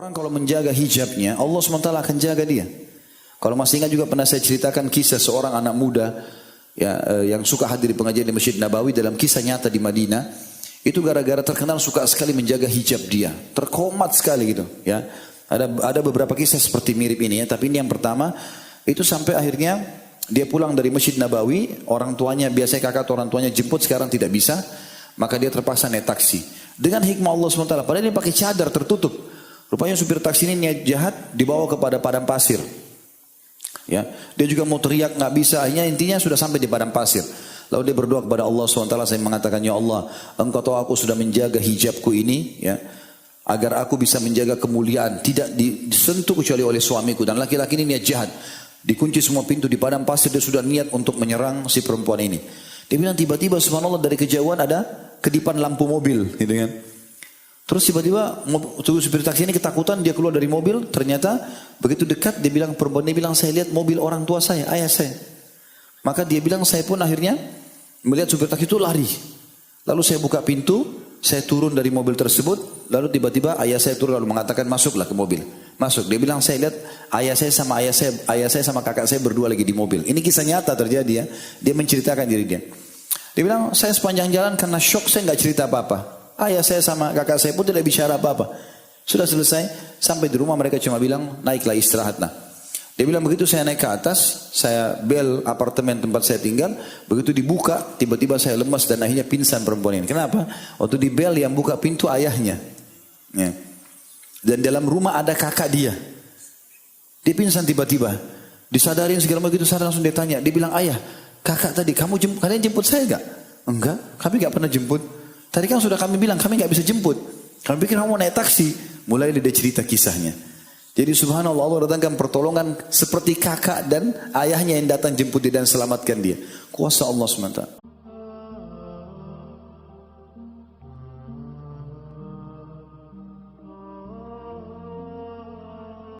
Orang kalau menjaga hijabnya, Allah SWT akan jaga dia. Kalau masih ingat juga pernah saya ceritakan kisah seorang anak muda yang suka hadir di pengajian di Masjid Nabawi dalam kisah nyata di Madinah. Itu gara-gara terkenal suka sekali menjaga hijab dia, terkomat sekali gitu. Ya, ada beberapa kisah seperti mirip ini ya, tapi ini yang pertama itu sampai akhirnya dia pulang dari Masjid Nabawi, orang tuanya biasanya kakak atau orang tuanya jemput, sekarang tidak bisa, maka dia terpaksa naik taksi. Dengan hikmah Allah SWT, padahal dia pakai cadar tertutup. Rupanya supir taksi ini niat jahat dibawa kepada padang pasir. Ya, dia juga mau teriak nggak bisa. Akhirnya intinya sudah sampai di padang pasir. Lalu dia berdoa kepada Allah SWT. Saya mengatakan, ya Allah, Engkau tahu aku sudah menjaga hijabku ini, ya, agar aku bisa menjaga kemuliaan, tidak disentuh kecuali oleh suamiku. Dan laki-laki ini niat jahat. Dikunci semua pintu di padang pasir, dia sudah niat untuk menyerang si perempuan ini. Dia bilang tiba-tiba subhanallah dari kejauhan ada kedipan lampu mobil, gitu kan. Terus tiba-tiba supir taksi ini ketakutan, dia keluar dari mobil, ternyata begitu dekat dia bilang, perempuan ini bilang, saya lihat mobil orang tua saya, ayah saya. Maka dia bilang, saya pun akhirnya melihat supir taksi itu lari. Lalu saya buka pintu, saya turun dari mobil tersebut, lalu tiba-tiba ayah saya turun lalu mengatakan, masuklah ke mobil. Masuk, dia bilang, saya lihat ayah saya sama kakak saya berdua lagi di mobil. Ini kisah nyata terjadi ya. Dia menceritakan diri dia. Dia bilang, saya sepanjang jalan karena syok saya nggak cerita apa-apa. Ayah saya sama kakak saya pun tidak bicara apa-apa. Sudah selesai, sampai di rumah mereka cuma bilang, naiklah istirahat. Nah, dia bilang begitu saya naik ke atas, saya bel apartemen tempat saya tinggal, begitu dibuka, tiba-tiba saya lemas dan akhirnya pingsan perempuan ini. Kenapa? Waktu di bel yang buka pintu ayahnya. Ya. Dan dalam rumah ada kakak dia. Dia pingsan tiba-tiba. Disadarin segala begitu sadar langsung dia tanya. Dia bilang, ayah, kakak tadi kalian jemput saya enggak? Enggak, kami enggak pernah jemput. Tadi kan sudah kami bilang kami enggak bisa jemput. Kami pikir kamu mau naik taksi. Mulai dia cerita kisahnya. Jadi subhanallah Allah datangkan pertolongan seperti kakak dan ayahnya yang datang jemput dia dan selamatkan dia. Kuasa Allah SWT.